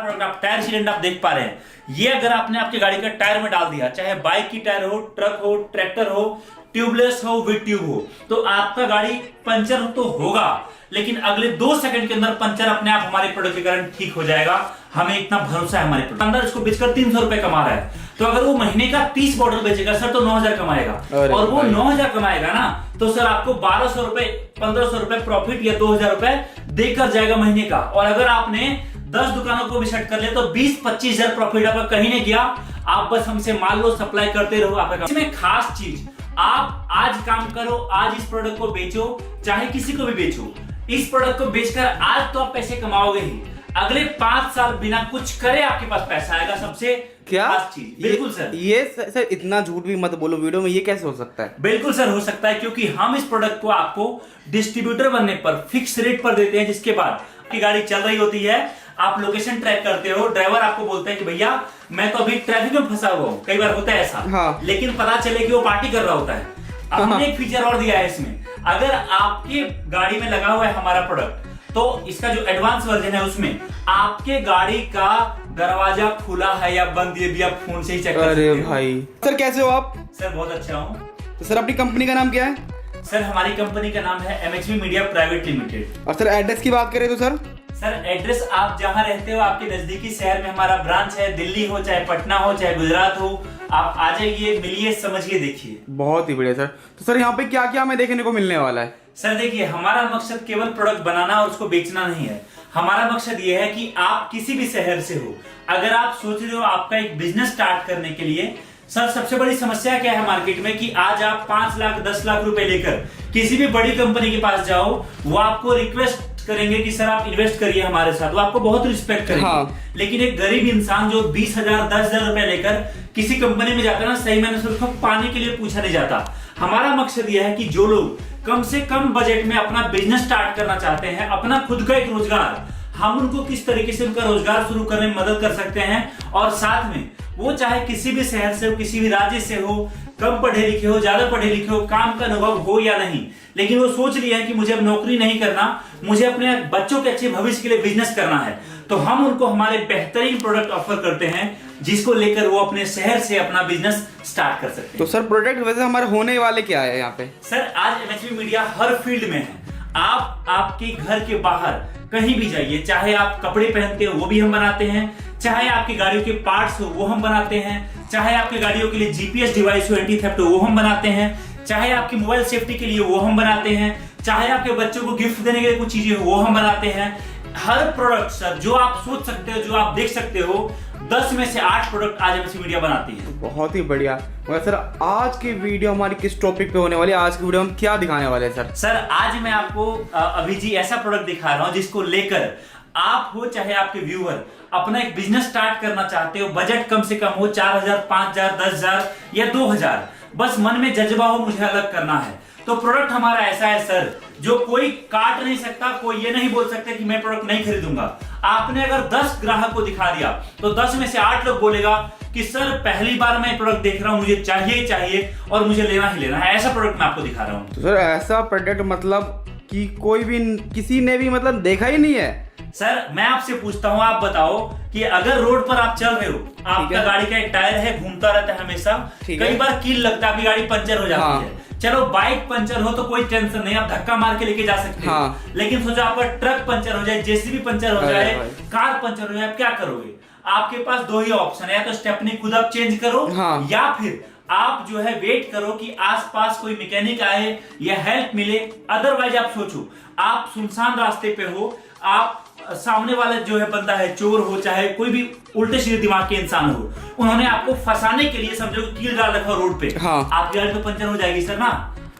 Product आप tyre sealant आप देख पा रहे हैं, ये अगर आपने आपकी गाड़ी का टायर में डाल दिया, चाहे बाइक की टायर हो, ट्रक हो, ट्रैक्टर हो, ट्यूबलेस हो, विद ट्यूब हो, तो आपका गाड़ी पंचर तो होगा, लेकिन अगले 2 सेकंड के अंदर पंचर अपने आप हमारे प्रोडक्ट के कारण ठीक हो जाएगा। हमें इतना भरोसा है हमारे प्रोडक्ट अंदर। इसको बेचकर 300 रुपए कमा रहा है, तो अगर वो महीने का 30 बॉटल बेचेगा सर तो 9000 कमाएगा, और वो 9000 कमाएगा ना, तो सर आपको 1200 रुपए 1500 रुपए प्रॉफिट या 2000 रुपए देकर जाएगा महीने का। और अगर आपने 10 दुकानों को भी सेट कर ले तो 20-25 हजार प्रॉफिट आपका कहीं नहीं गया। आप बस हमसे माल लो, सप्लाई करते रहो। आपका इसमें खास चीज, आप आज काम करो, आज इस प्रोडक्ट को बेचो, चाहे किसी को भी बेचो, इस प्रोडक्ट को बेचकर आज तो आप पैसे कमाओगे ही, अगले 5 साल बिना कुछ करे आपके पास पैसा आएगा। सबसे क्या खास चीज। बिल्कुल सर, ये सर इतना झूठ भी मत बोलो वीडियो में, ये कैसे हो सकता है? बिल्कुल सर हो सकता है, क्योंकि हम इस प्रोडक्ट को आपको डिस्ट्रीब्यूटर बनने पर फिक्स रेट पर देते हैं, जिसके बाद आपकी गाड़ी चल रही होती है, आप लोकेशन ट्रैक करते हो, ड्राइवर आपको बोलता है कि भैया मैं तो अभी ट्रैफिक में फंसा हुआ हूँ, कई बार होता है ऐसा। हाँ। लेकिन पता चले कि वो पार्टी कर रहा होता है। अब हमने एक फीचर और दिया है इसमें, अगर आपकी गाड़ी में लगा हुआ है हमारा प्रोडक्ट, तो इसका जो एडवांस वर्जन है उसमें आपके गाड़ी का दरवाजा खुला है या बंद, ये भी आप फोन से ही चेक कर सकते हो। अरे भाई, सर कैसे हो आप? सर बहुत अच्छा हूँ। तो सर अपनी कंपनी का नाम क्या है? सर हमारी कंपनी का नाम है MHB मीडिया प्राइवेट लिमिटेड। और सर एड्रेस की बात करें तो सर? सर एड्रेस आप जहां रहते हो, आपके नजदीकी शहर में हमारा ब्रांच है, दिल्ली हो चाहे पटना हो चाहे गुजरात हो, आप आ जाइए, मिलिए, समझिए, देखिए। बहुत ही बढ़िया सर। तो सर यहाँ पे क्या क्या हमें देखने को मिलने वाला है? सर देखिए, हमारा मकसद केवल प्रोडक्ट बनाना और उसको बेचना नहीं है। हमारा मकसद ये है कि आप किसी भी शहर से हो, अगर आप सोच रहे हो आपका एक बिजनेस स्टार्ट करने के लिए, सर सबसे बड़ी समस्या क्या है मार्केट में कि आज आप 5 लाख 10 लाख रुपए लेकर किसी भी बड़ी कंपनी के पास जाओ, वो आपको रिक्वेस्ट करेंगे कि सर आप इन्वेस्ट करिए हमारे साथ, वो आपको बहुत रिस्पेक्ट करेंगे। हाँ। लेकिन एक गरीब इंसान जो 20,000 10,000 रुपए लेकर किसी कंपनी में जाता है ना, सही मैंने से उसको पाने के लिए पूछा नहीं जाता। हमारा मकसद यह है कि जो लोग कम से कम बजट में अपना बिजनेस स्टार्ट करना चाहते हैं, अपना खुद का एक रोजगार, हम उनको किस तरीके से उनका रोजगार शुरू करने में मदद कर सकते हैं। और साथ में वो चाहे किसी भी शहर से हो, किसी भी राज्य से हो, कम पढ़े लिखे हो, ज्यादा पढ़े लिखे हो, काम का अनुभव हो या नहीं, लेकिन वो सोच लिया है कि मुझे अब नौकरी नहीं करना, मुझे अपने बच्चों के अच्छे भविष्य के लिए बिजनेस करना है, तो हम उनको हमारे बेहतरीन प्रोडक्ट ऑफर करते हैं, जिसको लेकर वो अपने शहर से अपना बिजनेस स्टार्ट कर सकते हैं। तो सर प्रोडक्ट वैसे हमारे होने वाले क्या है यहाँ पे? सर आज MHB मीडिया हर फील्ड में है। आप आपके घर के बाहर कहीं भी जाइए, चाहे आप कपड़े पहनते हो वो भी हम बनाते हैं, चाहे आपकी गाड़ियों के पार्ट्स हो वो हम बनाते हैं, चाहे आपकी गाड़ियों के लिए GPS डिवाइस हो, एंटी थेफ्ट हो वो हम बनाते हैं, चाहे आपकी मोबाइल सेफ्टी के लिए वो हम बनाते हैं, चाहे आपके बच्चों को गिफ्ट देने के लिए कुछ चीजें हो वो हम बनाते हैं। हर प्रोडक्ट सर जो आप सोच सकते हो, जो आप देख सकते हो, 10 में से 8 प्रोडक्ट आज MHB मीडिया बनाती है। बहुत ही बढ़िया। मगर सर आज की वीडियो हमारी किस टॉपिक पे होने वाली है? आज की वीडियो हम क्या दिखाने वाले हैं सर? सर आज मैं आपको अभी जी ऐसा प्रोडक्ट दिखा रहा हूं जिसको लेकर आप हो चाहे आपके व्यूअर अपना एक बिजनेस स्टार्ट करना चाहते हो, बजट कम से कम हो 4000 5000 10,000 या 2000, बस मन में जज्बा हो मुझे अलग करना है, तो प्रोडक्ट हमारा ऐसा है सर जो कोई काट नहीं सकता, कोई ये नहीं बोल सकता कि मैं प्रोडक्ट नहीं खरीदूंगा। आपने अगर 10 ग्राहक को दिखा दिया तो 10 में से 8 लोग बोलेगा कि सर पहली बार मैं प्रोडक्ट देख रहा हूं, मुझे चाहिए और मुझे लेना ही लेना है, ऐसा प्रोडक्ट मैं आपको दिखा रहा हूं। तो सर ऐसा प्रोडक्ट मतलब कि कोई भी किसी ने भी मतलब देखा ही नहीं है। सर मैं आपसे पूछता हूं, आप बताओ कि अगर रोड पर आप चल रहे हो, आपका गाड़ी का एक टायर है घूमता रहता है हमेशा, कई बार कील लगता है, आपकी गाड़ी पंचर हो जाती है, चलो बाइक पंचर हो तो कोई टेंशन नहीं, आप धक्का मार के लेके जा सकते हो। लेकिन सोचो आपका ट्रक पंचर हो जाए, JCB पंचर हो जाए, कार पंचर हो जाए, आप क्या करोगे? आपके पास 2 ही ऑप्शन है, या तो स्टेपनी खुद आप चेंज करो, या फिर आप जो है वेट करो कि आसपास कोई मैकेनिक आए या हेल्प मिले। अदरवाइज आप सोचो आप सुनसान रास्ते पे हो, आप सामने वाला जो है बंदा है, चोर हो चाहे कोई भी उल्टे सीधे दिमाग के इंसान हो, उन्होंने आपको फंसाने के लिए समझो कील डाल रखा रोड पे, आपकी गाड़ी तो पंचर हो जाएगी सर ना,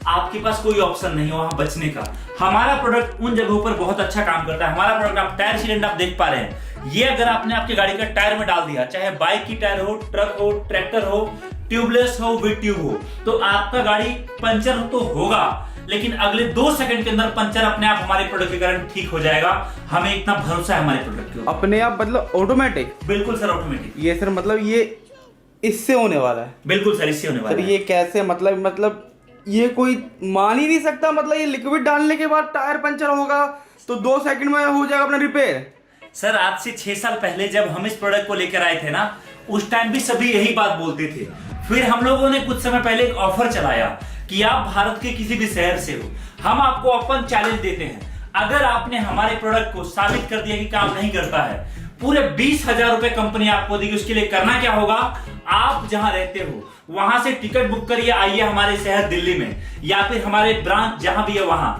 आपके पास कोई ऑप्शन नहीं है वहां बचने का। हमारा प्रोडक्ट उन जगहों पर बहुत अच्छा काम करता है। हमारा प्रोडक्ट आप टायर सीलेंट आप देख पा रहे हैं, ये अगर आपने आपकी गाड़ी का टायर में डाल दिया, चाहे बाइक की टायर हो, ट्रक हो, ट्रैक्टर हो, ट्यूबलेस हो, विद ट्यूब हो, तो आपका गाड़ी पंचर तो होगा, लेकिन अगले 2 सेकंड के अंदर पंचर अपने आप हमारे प्रोडक्ट के कारण ठीक हो जाएगा। हमें इतना भरोसा है हमारे प्रोडक्ट के ऊपर। अपने आप मतलब ऑटोमेटिक? बिल्कुल सर ऑटोमेटिक। ये सर मतलब ये इससे होने वाला है? बिल्कुल सर इससे होने वाला है। ये कैसे मतलब ये कोई मान ही नहीं सकता, मतलब ये लिक्विड डालने के बाद टायर पंचर होगा तो 2 सेकंड में हो जाएगा अपना रिपेयर? सर आज से 6 साल पहले जब हम इस प्रोडक्ट को लेकर आए थे ना, उस टाइम भी सभी यही बात बोलते थे। फिर हम लोगों ने कुछ समय पहले एक ऑफर चलाया कि आप भारत के किसी भी शहर से हो, हम आपको ओपन चैलेंज देते हैं, अगर आपने हमारे प्रोडक्ट को साबित कर दिया कि काम नहीं करता है, पूरे 20,000 रुपए कंपनी आपको देगी। उसके लिए करना क्या होगा, आप जहां रहते हो वहां से टिकट बुक करिए, आइए हमारे शहर दिल्ली में, या फिर हमारे ब्रांच जहां भी है वहां।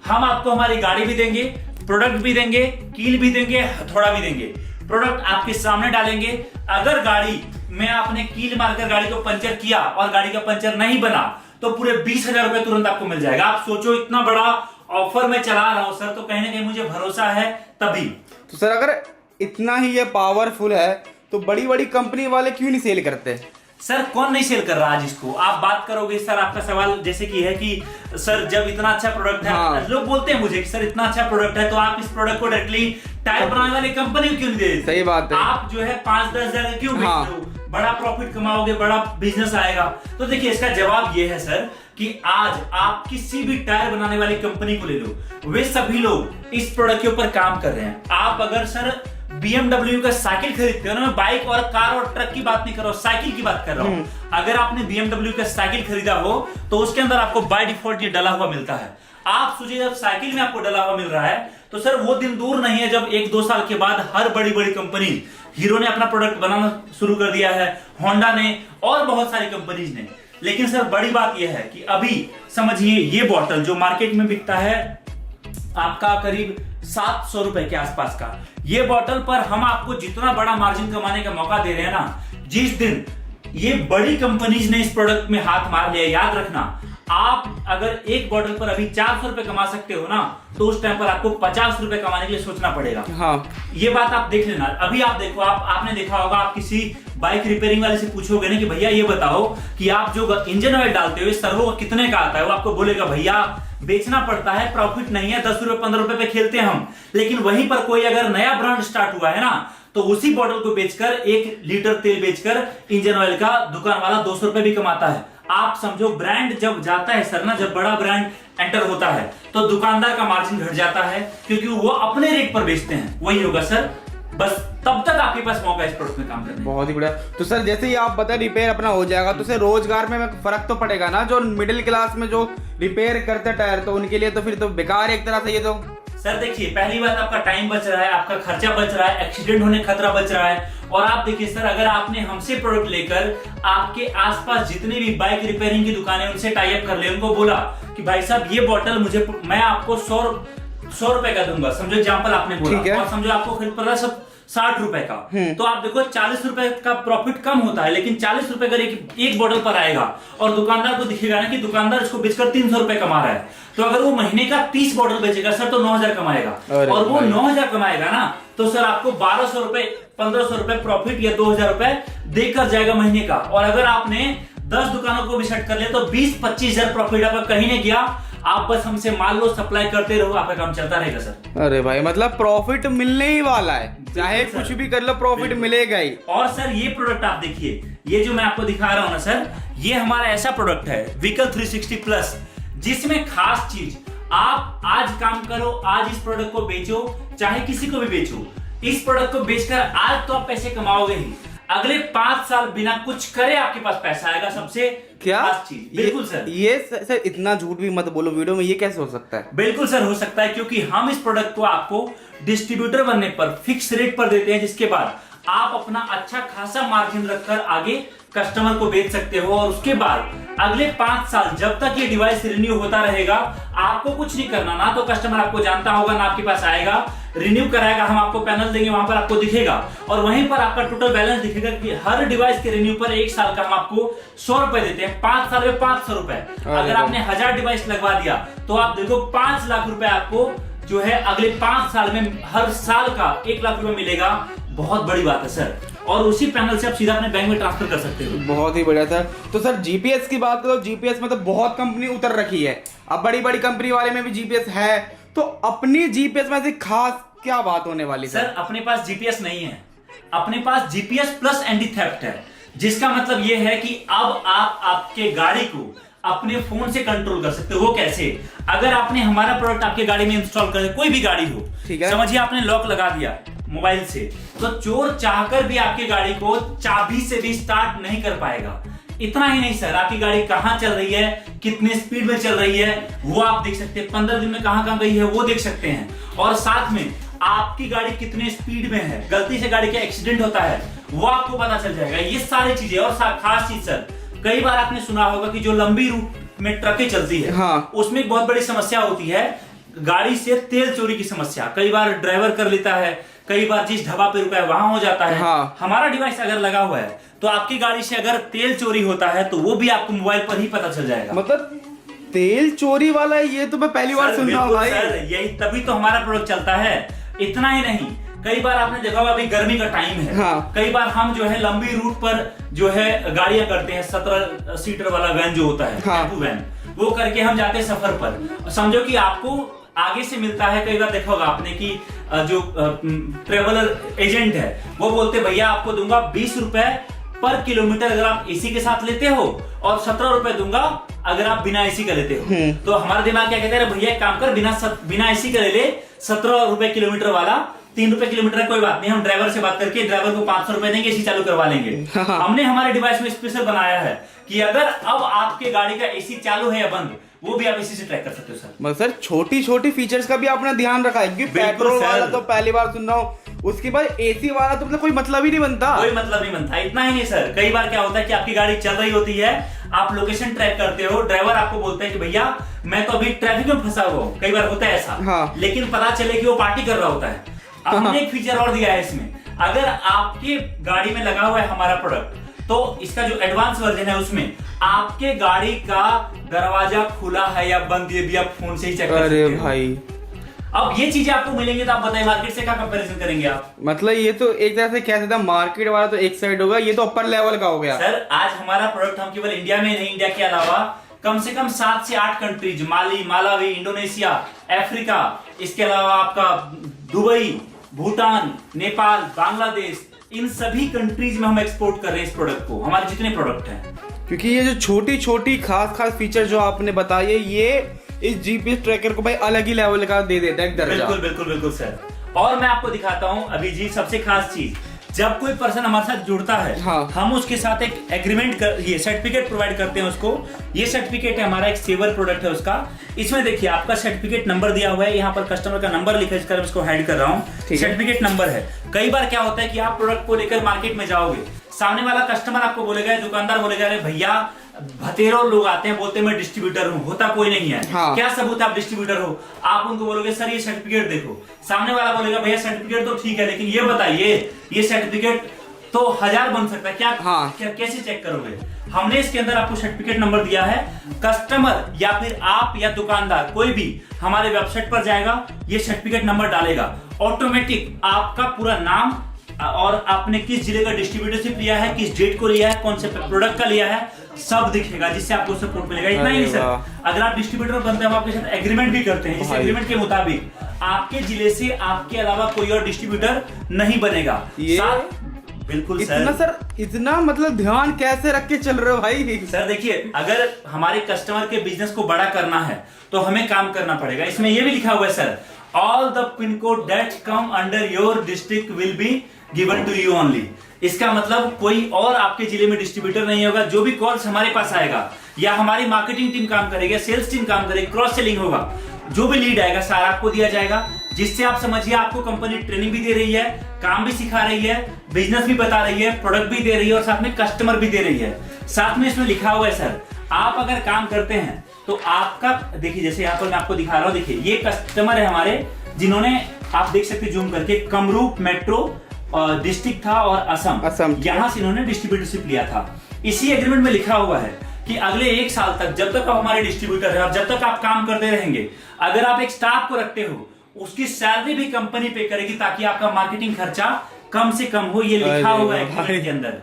हम आपको हमारी गाड़ी भी देंगे, प्रोडक्ट भी देंगे, कील भी देंगे, हथौड़ा भी देंगे। प्रोडक्ट आपके सामने डालेंगे। अगर गाड़ी में आपने कील मारकर गाड़ी को पंचर किया और गाड़ी का पंचर नहीं बना तो पूरे 20,000 रुपए तुरंत आपको मिल जाएगा। आप सोचो, इतना बड़ा ऑफर मैं चला रहा हूं सर, तो कहीं ना कहीं मुझे भरोसा है तभी। तो सर अगर इतना ही ये पावरफुल है तो बड़ी बड़ी कंपनी वाले क्यों नहीं सेल करते? सर कौन नहीं सेल कर रहा आज इसको? आप बात करोगे सर, आपका सवाल जैसे कि है कि सर जब इतना अच्छा प्रोडक्ट है, हाँ। लोग बोलते हैं मुझे कि सर इतना अच्छा प्रोडक्ट है तो आप इस प्रोडक्ट को डायरेक्टली टायर बनाने वाली कंपनी को क्यों नहीं दे देते? सही बात है। आप जो है 5-10 हजार क्यों बेच हाँ। रहे हो? बड़ा प्रॉफिट कमाओगे, बड़ा बिजनेस आएगा। तो देखिए इसका जवाब ये है सर कि आज आप किसी भी टायर बनाने वाली कंपनी को ले लो, वे सभी लोग इस प्रोडक्ट के ऊपर काम कर रहे हैं। आप अगर सर BMW का साइकिल खरीदते हो ना, मैं बाइक और कार और ट्रक की बात नहीं कर रहा हूं, साइकिल की बात कर रहा हूं। अगर आपने BMW का साइकिल खरीदा हो तो उसके अंदर आपको बाय डिफॉल्ट ये डला हुआ मिलता है। आप सोचिए जब साइकिल में आपको डला हुआ मिल रहा है तो सर वो दिन दूर नहीं है जब 1-2 साल के बाद हर बड़ी बड़ी कंपनी, हीरो ने अपना प्रोडक्ट बनाना शुरू कर दिया है, होंडा ने और बहुत सारी कंपनीज ने। लेकिन सर बड़ी बात यह है कि अभी समझिए ये बॉटल जो मार्केट में बिकता है आपका करीब 700 रुपए के आसपास का, ये बॉटल पर हम आपको जितना बड़ा मार्जिन कमाने का मौका दे रहे हैं ना, जिस दिन ये बड़ी कंपनीज ने इस प्रोडक्ट में हाथ मार लिया, याद रखना, आप अगर एक बॉटल पर अभी 400 रुपए कमा सकते हो ना, तो उस टाइम पर आपको 50 रुपए कमाने के लिए सोचना पड़ेगा। हाँ। ये बात आप देख लेना। अभी आप देखो, आपने देखा होगा, आप किसी बाइक रिपेयरिंग वाले से पूछोगे ना कि भैया ये बताओ कि आप जो इंजन ऑयल डालते हो सर्वो कितने का आता है, वो आपको बोलेगा भैया बेचना पड़ता है, प्रॉफिट नहीं है, 10 रुपए 15 रुपए पे खेलते हैं हम। लेकिन वहीं पर कोई अगर नया ब्रांड स्टार्ट हुआ है ना, तो उसी बॉटल को बेचकर 1 लीटर तेल बेचकर इंजन ऑयल का दुकान वाला 200 रुपए भी कमाता है। आप समझो, ब्रांड जब जाता है सर ना, जब बड़ा ब्रांड एंटर होता है तो दुकानदार का मार्जिन घट जाता है, क्योंकि वो अपने रेट पर बेचते हैं। वही होगा सर, बस तब तक आपके पास मौका इस प्रोडक्ट में काम करने। बहुत ही बढ़िया। तो सर जैसे ही आप बता रिपेयर अपना हो जाएगा तो सर रोजगार में फर्क तो पड़ेगा ना, जो मिडिल क्लास में जो रिपेयर करते टायर, तो उनके लिए तो फिर तो बेकार है एक तरह से ये तो। सर देखिए, पहली बात आपका टाइम बच रहा है, आपका खर्चा बच रहा है, एक्सीडेंट होने का खतरा बच रहा है। और आप देखिए सर, अगर आपने हमसे प्रोडक्ट लेकर आपके आसपास जितने भी बाइक रिपेयरिंग की दुकानें उनसे टाई अप कर ले, उनको बोला कि भाई साहब ये बॉटल मुझे, मैं आपको 100 रुपए का दूंगा, समझो एग्जाम्पल आपने बोला, और समझो आपको खरीद पड़ा सब 60 रुपए का, तो आप देखो 40 रुपए का प्रॉफिट कम होता है, लेकिन 40 रुपए अगर एक बॉटल पर आएगा और दुकानदार को दिखेगा ना कि दुकानदार इसको बेचकर 300 रुपए कमा रहा है, तो अगर वो महीने का 30 बॉटल बेचेगा सर तो 9,000 कमाएगा। और वो 9,000 कमाएगा ना, तो सर आपको 1,200 रुपए 1,500 रुपए प्रॉफिट या 2,000 रुपए देकर जाएगा महीने का। और अगर आपने 10 दुकानों को भी सेट कर लिया तो 20-25 हजार प्रॉफिट आपका कहीं नहीं गया। आप बस हमसे मान लो, सप्लाई करते रहो, आपका काम चलता रहेगा सर। अरे भाई, मतलब प्रॉफिट मिलने ही वाला है, चाहे कुछ भी कर लो प्रॉफिट मिलेगा ही। और सर ये प्रोडक्ट आप देखिए, ये जो मैं आपको दिखा रहा हूं ना सर, ये हमारा ऐसा प्रोडक्ट है व्हीकल 360 प्लस, जिसमें खास चीज, आप आज काम करो, आज इस प्रोडक्ट को बेचो, चाहे किसी को भी बेचो, इस प्रोडक्ट को बेचकर आज तो आप पैसे कमाओगे ही, अगले 5 साल बिना कुछ करे आपके पास पैसा आएगा। सबसे क्या खास चीज, बिल्कुल सर। ये सर इतना झूठ भी मत बोलो वीडियो में, ये कैसे हो सकता है? बिल्कुल सर हो सकता है, क्योंकि हम इस प्रोडक्ट को आपको डिस्ट्रीब्यूटर बनने पर फिक्स रेट पर देते हैं, जिसके बाद आप अपना अच्छा खासा मार्जिन रखकर आगे कस्टमर को बेच सकते हो। और उसके बाद अगले 5 साल जब तक ये डिवाइस रिन्यू होता रहेगा, आपको कुछ नहीं करना, ना तो कस्टमर आपको जानता होगा, ना आपके पास आएगा, रिन्यू कराएगा, हम आपको पैनल देंगे, वहां पर आपको दिखेगा, और वहीं पर आपका टोटल बैलेंस दिखेगा कि हर डिवाइस के रिन्यू पर 1 साल का हम आपको 100 रुपए देते हैं, 5 साल में 500 रुपए। अगर आपने 1000 डिवाइस लगवा दिया तो आप देखो 5 लाख रुपए आपको जो है अगले 5 साल में हर साल का 1 लाख रुपए मिलेगा। बहुत बड़ी बात है सर, और उसी पैनल से आप सीधा अपने बैंक में ट्रांसफर कर सकते हो। बहुत ही बढ़िया सर। तो सर जीपीएस की बात करो, जीपीएस में तो बहुत कंपनी उतर रखी है, अब बड़ी बड़ी कंपनी वाले में भी जीपीएस है, तो अपनी जीपीएस में से खास क्या बात होने वाली? सर अपने पास जीपीएस नहीं है, अपने पास जीपीएस प्लस एंटी थेफ्ट है, जिसका मतलब यह है कि अब आप आपके गाड़ी को अपने फोन से कंट्रोल कर सकते हो। वो कैसे? अगर आपने हमारा प्रोडक्ट आपके गाड़ी में इंस्टॉल कर दिया, कोई भी गाड़ी हो, समझिए आपने लॉक लगा दिया मोबाइल से, तो चोर चाहकर भी आपकी गाड़ी को चाबी से भी स्टार्ट नहीं कर पाएगा। इतना ही नहीं सर, आपकी गाड़ी कहां चल रही है, कितने स्पीड में चल रही है, वो आप देख सकते हैं। 15 दिन में कहां गई है वो देख सकते हैं। और साथ में आपकी गाड़ी कितने स्पीड में है, गलती से गाड़ी का एक्सीडेंट होता है वो आपको पता चल जाएगा। ये सारी चीजें। और खास चीज सर, कई बार आपने सुना होगा कि जो लंबी रूट में ट्रकें चलती है, हाँ। उसमें एक बहुत बड़ी समस्या होती है गाड़ी से तेल चोरी की समस्या। कई बार ड्राइवर कर लेता है, कई बार जिस ढाबा पे रुका है वहां हो जाता है। हाँ। हमारा डिवाइस अगर लगा हुआ है तो आपकी गाड़ी से अगर तेल चोरी होता है तो वो भी आपको मोबाइल पर ही पता चल जाएगा। मतलब तेल चोरी वाला है, ये तो मैं पहली बार सुन रहा हूँ भाई। यही तभी तो हमारा प्रोडक्ट चलता है। इतना ही नहीं, कई बार आपने देखा होगा अभी गर्मी का टाइम है, हाँ। कई बार हम जो है लंबी रूट पर जो है गाड़ियां करते हैं, 17 सीटर वाला वैन जो होता है, हाँ। वैन, वो करके हम जाते हैं सफर पर। समझो कि आपको आगे से मिलता है, कई बार देखा होगा आपने कि जो ट्रेवलर एजेंट है वो बोलते भैया आपको दूंगा 20 रुपए पर किलोमीटर अगर आप एसी के साथ लेते हो, और 17 रुपए दूंगा अगर आप बिना एसी का लेते हो। तो हमारा दिमाग क्या कहता है, भैया एक काम कर, बिना एसी का ले ले, 17 रुपए किलोमीटर वाला, 3 रुपए किलोमीटर कोई बात नहीं, हम ड्राइवर से बात करके ड्राइवर को 500 रुपए देंगे, एसी चालू करवा लेंगे। हमने हमारे डिवाइस में स्पेशल बनाया है कि अगर अब आपके गाड़ी का एसी चालू है या बंद, वो भी आप इसी से ट्रैक कर सकते हो सर। मतलब सर छोटी छोटी फीचर्स का भी आपने ध्यान रखा है, क्योंकि पेट्रोल वाला तो पहली बार सुन रहा हूँ, उसके बाद एसी वाला तो मतलब कोई मतलब ही नहीं बनता। कोई मतलब नहीं बनता। इतना ही नहीं सर, कई बार क्या होता है कि आपकी गाड़ी चल रही होती है, आप लोकेशन ट्रैक करते हो, ड्राइवर आपको बोलता है कि भैया मैं तो अभी ट्रैफिक में फंसा हुआ हूँ, कई बार होता है ऐसा, हाँ। लेकिन पता चले कि वो पार्टी कर रहा होता है। अब हमने एक फीचर और दिया है इसमें, अगर आपके गाड़ी में लगा हुआ है हमारा प्रोडक्ट, तो इसका जो एडवांस वर्जन है उसमें आपके गाड़ी का दरवाजा खुला है या बंद, ये भी आप फोन से ही चेक कर सकते हो। अरे भाई, अब ये चीजें आपको मिलेंगी तो आप बताइए मार्केट से क्या कंपैरिजन करेंगे आप? मतलब ये तो एक तरह से कह सकते हैं मार्केट वाला तो एक साइड होगा, ये तो अपर लेवल का हो गया। सर आज हमारा प्रोडक्ट हम केवल इंडिया में नहीं, इंडिया के अलावा कम से कम 7 से 8 कंट्रीज, माली, मालावी, इंडोनेशिया, अफ्रीका, इसके अलावा आपका दुबई, भूटान, नेपाल, बांग्लादेश, इन सभी कंट्रीज में हम एक्सपोर्ट कर रहे हैं इस प्रोडक्ट को, हमारे जितने प्रोडक्ट हैं। क्योंकि ये जो छोटी छोटी खास फीचर जो आपने बताए, ये इस जीपीएस ट्रैकर को भाई अलग ही लेवल का दे देता है एक दर्जा। बिल्कुल बिल्कुल बिल्कुल सर। और मैं आपको दिखाता हूं अभी जी, सबसे खास चीज, जब कोई पर्सन हमारे साथ जुड़ता है, हाँ। हम उसके साथ एक एग्रीमेंट ये सर्टिफिकेट प्रोवाइड करते हैं उसको। ये सर्टिफिकेट है हमारा, एक सेवर प्रोडक्ट है उसका। इसमें देखिए आपका सर्टिफिकेट नंबर दिया हुआ है, यहाँ पर कस्टमर का नंबर लिखा है, इसका मैं इसको हाइड कर रहा हूँ, सर्टिफिकेट नंबर है। कई बार क्या होता है कि आप प्रोडक्ट को लेकर मार्केट में जाओगे, सामने वाला कस्टमर आपको बोलेगा, दुकानदार बोलेगा, अरे भैया भतेरों लोग आते हैं, बोलते हैं मैं डिस्ट्रीब्यूटर हूँ, होता कोई नहीं है। हाँ। क्या सबूत आप डिस्ट्रीब्यूटर हो? आप उनको बोलोगे सर ये सर्टिफिकेट देखो, सामने वाला बोलेगा भैया सर्टिफिकेट तो ठीक है, लेकिन ये बताइए ये सर्टिफिकेट तो 1000 बन सकता है क्या? हाँ। क्या कैसे चेक करोगे? हमने इसके अंदर आपको सर्टिफिकेट नंबर दिया है, कस्टमर या फिर आप या दुकानदार कोई भी हमारे वेबसाइट पर जाएगा, ये सर्टिफिकेट नंबर डालेगा, ऑटोमेटिक आपका पूरा नाम और आपने किस जिले का डिस्ट्रीब्यूटरशिप लिया है, किस डेट को लिया है, कौन से प्रोडक्ट का लिया है, सब दिखेगा, जिससे आपको सपोर्ट मिलेगा। इतना ही नहीं सर, अगर आप डिस्ट्रीब्यूटर बनते हैं, हम आपके साथ एग्रीमेंट भी करते हैं, इस एग्रीमेंट के मुताबिक आपके जिले से आपके अलावा कोई और डिस्ट्रीब्यूटर नहीं बनेगा। बिल्कुल इतना सर, इतना मतलब ध्यान कैसे रख के चल रहे हो भाई? सर देखिए, अगर हमारे कस्टमर के बिजनेस को बड़ा करना है तो हमें काम करना पड़ेगा। इसमें यह भी लिखा हुआ है sir, all the pin code that come under your district will be given to you only. इसका मतलब कोई और आपके जिले में डिस्ट्रीब्यूटर नहीं होगा। जो भी कॉल्स हमारे पास आएगा, या हमारी मार्केटिंग टीम काम करेगी, सेल्स टीम काम करेगी, क्रॉस सेलिंग होगा, जो भी लीड आएगा सारा आपको दिया जाएगा, जिससे आप समझिए आपको कंपनी ट्रेनिंग भी दे रही है, काम भी सिखा रही है, बिजनेस भी बता रही है, प्रोडक्ट भी दे रही है, और साथ में कस्टमर भी दे रही है। साथ में इसमें लिखा हुआ है सर, आप अगर काम करते हैं तो आपका, देखिए जैसे यहाँ पर मैं आपको दिखा रहा हूँ, देखिए ये कस्टमर है हमारे, जिन्होंने आप देख सकते जूम करके, कमरूप मेट्रो डिस्ट्रिक्ट था और असम, यहाँ से इन्होंने डिस्ट्रीब्यूटरशिप लिया था। इसी एग्रीमेंट में लिखा हुआ है कि अगले 1 साल तक, जब तक आप हमारे डिस्ट्रीब्यूटर हैं और जब तक आप काम करते रहेंगे, अगर आप एक स्टाफ को रखते हो, उसकी सैलरी भी कंपनी पे करेगी, ताकि आपका मार्केटिंग खर्चा कम से कम हो। ये लिखा हुआ है एग्रीमेंट के अंदर।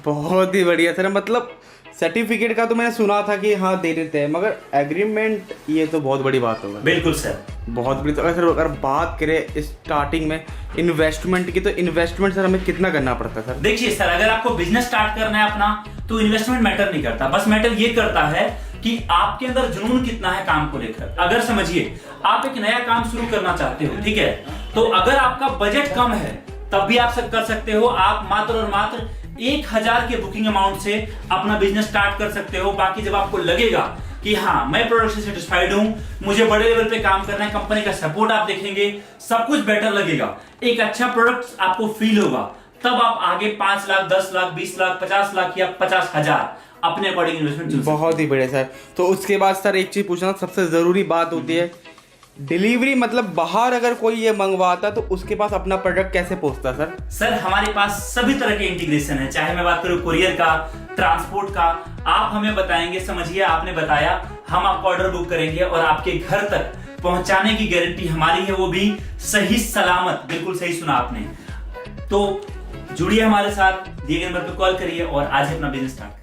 बहुत ही बढ़िया सर। मतलब सर्टिफिकेट का तो मैंने सुना था कि हाँ दे देते हैं, मगर एग्रीमेंट ये तो बहुत बड़ी बात होगा। बिल्कुल सर, बहुत बड़ी। तो अगर बात करें स्टार्टिंग में इन्वेस्टमेंट की, तो इन्वेस्टमेंट सर हमें कितना करना पड़ता है सर? देखिए सर, अगर आपको बिजनेस स्टार्ट करना है अपना, तो इन्वेस्टमेंट मैटर नहीं करता। बस मैटर ये करता है कि आपके अंदर जुनून कितना है काम को लेकर। अगर समझिए आप एक नया काम शुरू करना चाहते हो, ठीक है, तो अगर आपका बजट कम है तब भी आप कर सकते हो। आप मात्र और मात्र 1000 के बुकिंग अमाउंट से अपना बिजनेस स्टार्ट कर सकते हो। बाकी जब आपको लगेगा कि हाँ मैं प्रोडक्ट से सेटिस्फाइड हूं, मुझे बड़े लेवल पे काम करना है, कंपनी का सपोर्ट आप देखेंगे, सब कुछ बेटर लगेगा, एक अच्छा प्रोडक्ट आपको फील होगा, तब आप आगे 5 लाख, 10 लाख, 20 लाख, 50 लाख या 50,000 अपने अकॉर्डिंग इन्वेस्टमेंट। बहुत ही बढ़िया सर। तो उसके बाद सर एक चीज पूछना, सबसे जरूरी बात होती है डिलीवरी। मतलब बाहर अगर कोई ये मंगवाता तो उसके पास अपना प्रोडक्ट कैसे पहुंचता सर? सर हमारे पास सभी तरह के इंटीग्रेशन है, चाहे मैं बात करूं कुरियर का, ट्रांसपोर्ट का, आप हमें बताएंगे, समझिए आपने बताया, हम आपका ऑर्डर बुक करेंगे और आपके घर तक पहुंचाने की गारंटी हमारी है, वो भी सही सलामत। बिल्कुल सही सुना आपने। तो जुड़िए हमारे साथ, दिए गए नंबर पर कॉल करिए और आज अपना बिजनेस स्टार्ट